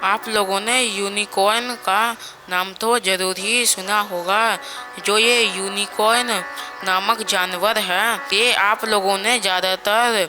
आप लोगों ने यूनिकॉर्न का नाम तो ज़रूर ही सुना होगा। जो ये यूनिकॉर्न नामक जानवर है, ये आप लोगों ने ज़्यादातर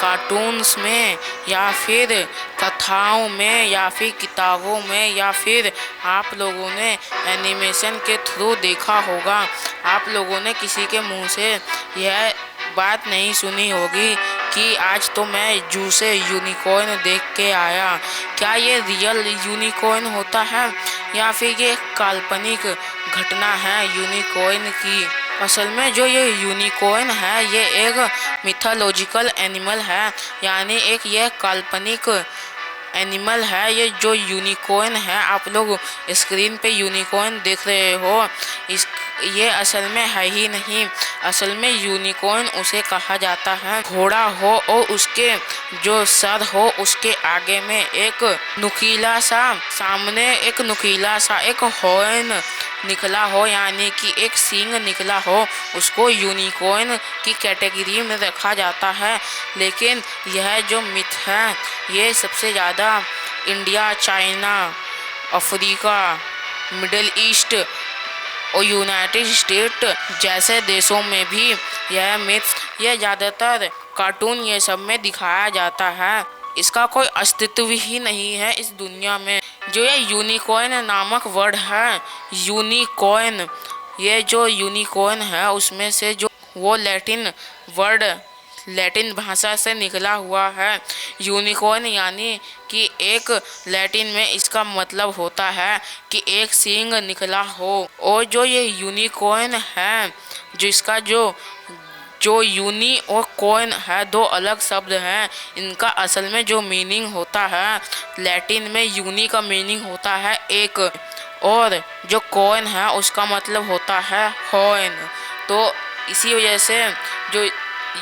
कार्टून्स में या फिर कथाओं में या फिर किताबों में या फिर आप लोगों ने एनिमेशन के थ्रू देखा होगा। आप लोगों ने किसी के मुंह से यह बात नहीं सुनी होगी कि आज तो मैं जू से यूनिकॉर्न देख के आया। क्या ये रियल यूनिकॉर्न होता है या फिर ये काल्पनिक घटना है यूनिकॉर्न की? असल में जो ये यूनिकॉर्न है ये एक मिथोलॉजिकल एनिमल है, यानी एक ये काल्पनिक एनिमल है। ये जो यूनिकॉर्न है, आप लोग स्क्रीन पे यूनिकॉर्न देख रहे हो, इस ये असल में है ही नहीं। असल में यूनिकॉर्न उसे कहा जाता है घोड़ा हो और उसके जो सर हो उसके आगे में एक नुकीला सा सामने एक नुकीला सा एक हॉर्न निकला हो, यानी कि एक सींग निकला हो, उसको यूनिकॉर्न की कैटेगरी में रखा जाता है। लेकिन यह जो मिथ है ये सबसे ज़्यादा India, China, Africa, middle east और यूनाइटेड स्टेट जैसे देशों में भी यह मिथ यह ज़्यादातर कार्टून ये सब में दिखाया जाता है। इसका कोई अस्तित्व ही नहीं है इस दुनिया में। जो ये यूनिकॉर्न नामक वर्ड है, यूनिकॉर्न, ये जो यूनिकॉर्न है उसमें से जो वो लैटिन वर्ड लैटिन भाषा से निकला हुआ है। यूनिकॉर्न यानी कि एक लैटिन में इसका मतलब होता है कि एक सींग निकला हो। और जो ये यूनिकॉर्न है, जिसका जो जो यूनी और कॉइन है, दो अलग शब्द हैं। इनका असल में जो मीनिंग होता है, लैटिन में यूनी का मीनिंग होता है एक, और जो कॉइन है उसका मतलब होता है हॉर्न। तो इसी वजह से जो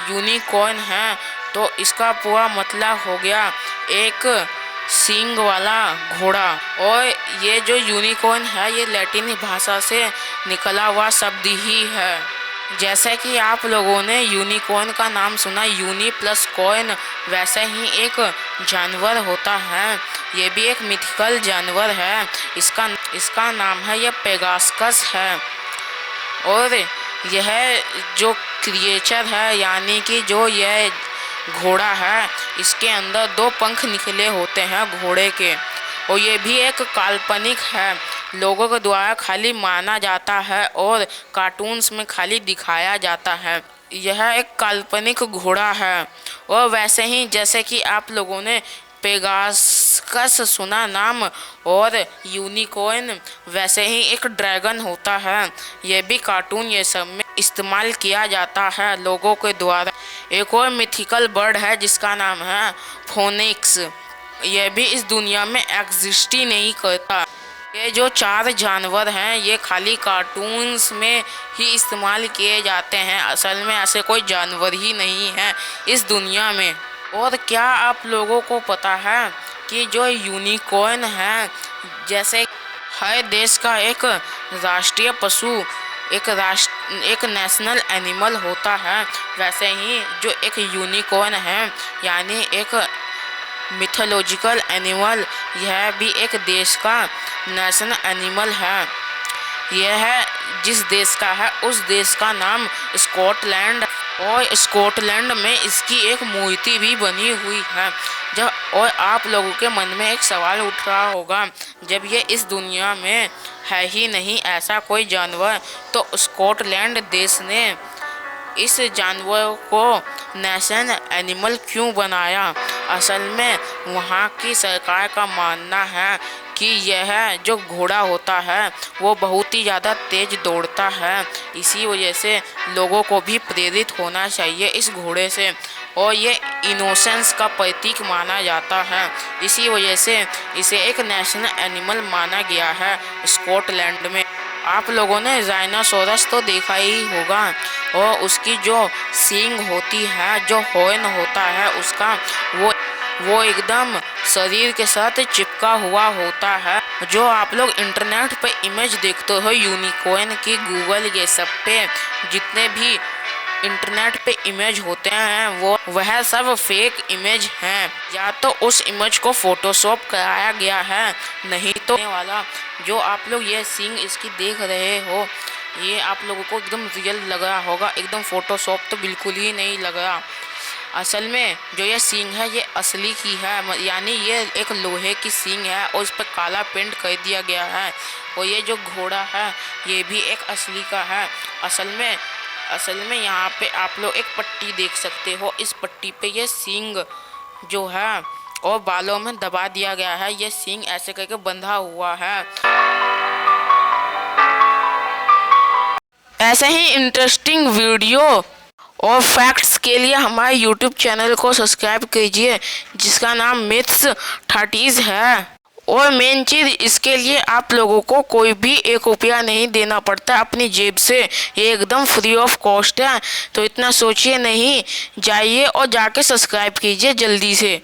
यूनिकॉर्न है तो इसका पूरा मतलब हो गया एक सींग वाला घोड़ा। और ये जो यूनिकॉर्न है ये लैटिन भाषा से निकला हुआ शब्द ही है। जैसे कि आप लोगों ने यूनिकॉर्न का नाम सुना, यूनी प्लस कॉइन, वैसे ही एक जानवर होता है। ये भी एक मिथिकल जानवर है। इसका नाम है ये पेगासकस है। और यह जो क्रिएचर है, यानी कि जो यह घोड़ा है, इसके अंदर दो पंख निकले होते हैं घोड़े के। और ये भी एक काल्पनिक है, लोगों के द्वारा खाली माना जाता है और कार्टून्स में खाली दिखाया जाता है। यह एक काल्पनिक घोड़ा है। और वैसे ही जैसे कि आप लोगों ने पेगासकस सुना नाम और यूनिकॉर्न, वैसे ही एक ड्रैगन होता है। यह भी कार्टून ये सब में इस्तेमाल किया जाता है लोगों के द्वारा। एक और मिथिकल बर्ड है जिसका नाम है फोनिक्स। यह भी इस दुनिया में एग्जिस्ट ही नहीं करता। ये जो चार जानवर हैं ये खाली कार्टून्स में ही इस्तेमाल किए जाते हैं। असल में ऐसे कोई जानवर ही नहीं है इस दुनिया में। और क्या आप लोगों को पता है कि जो यूनिकॉर्न है, जैसे हर देश का एक राष्ट्रीय पशु एक नेशनल एनिमल होता है, वैसे ही जो एक यूनिकॉर्न है यानी एक मिथोलॉजिकल एनिमल, यह भी एक देश का नेशनल एनिमल है। यह जिस देश का है उस देश का नाम स्कॉटलैंड, और स्कॉटलैंड में इसकी एक मूर्ति भी बनी हुई है। जब और आप लोगों के मन में एक सवाल उठ रहा होगा, जब ये इस दुनिया में है ही नहीं ऐसा कोई जानवर, तो स्कॉटलैंड देश ने इस जानवर को नेशनल एनिमल क्यों बनाया? असल में वहाँ की सरकार का मानना है कि यह जो घोड़ा होता है वो बहुत ही ज़्यादा तेज दौड़ता है। इसी वजह से लोगों को भी प्रेरित होना चाहिए इस घोड़े से, और ये इनोसेंस का प्रतीक माना जाता है। इसी वजह से इसे एक नेशनल एनिमल माना गया है स्कॉटलैंड में। आप लोगों ने राइनोसोरस तो देखा ही होगा, और उसकी जो सींग होती है, जो हॉर्न होता है उसका, वो एकदम शरीर के साथ चिपका हुआ होता है। जो आप लोग इंटरनेट पे इमेज देखते हो यूनिकॉर्न की, गूगल ये सब पे जितने भी इंटरनेट पे इमेज होते हैं वह सब फेक इमेज हैं। या तो उस इमेज को फोटोशॉप कराया गया है, नहीं तो वाला जो आप लोग ये सींग इसकी देख रहे हो, ये आप लोगों को एकदम रियल लग रहा होगा, एकदम फोटोशॉप तो बिल्कुल ही नहीं लग रहा। असल में जो ये सींग है ये असली की है, यानी ये एक लोहे की सींग है और इस पर काला पेंट कर दिया गया है। और ये जो घोड़ा है ये भी एक असली का है। असल में यहाँ पे आप लोग एक पट्टी देख सकते हो, इस पट्टी पे ये सींग जो है और बालों में दबा दिया गया है, ये सींग ऐसे करके बंधा हुआ है। ऐसे ही इंटरेस्टिंग वीडियो और फैक्ट्स के लिए हमारे YouTube चैनल को सब्सक्राइब कीजिए जिसका नाम मिथ्स 30s है। और मेन चीज़, इसके लिए आप लोगों को कोई भी 1 रुपया नहीं देना पड़ता अपनी जेब से, ये एकदम फ्री ऑफ कॉस्ट है। तो इतना सोचिए नहीं, जाइए और जाके सब्सक्राइब कीजिए जल्दी से।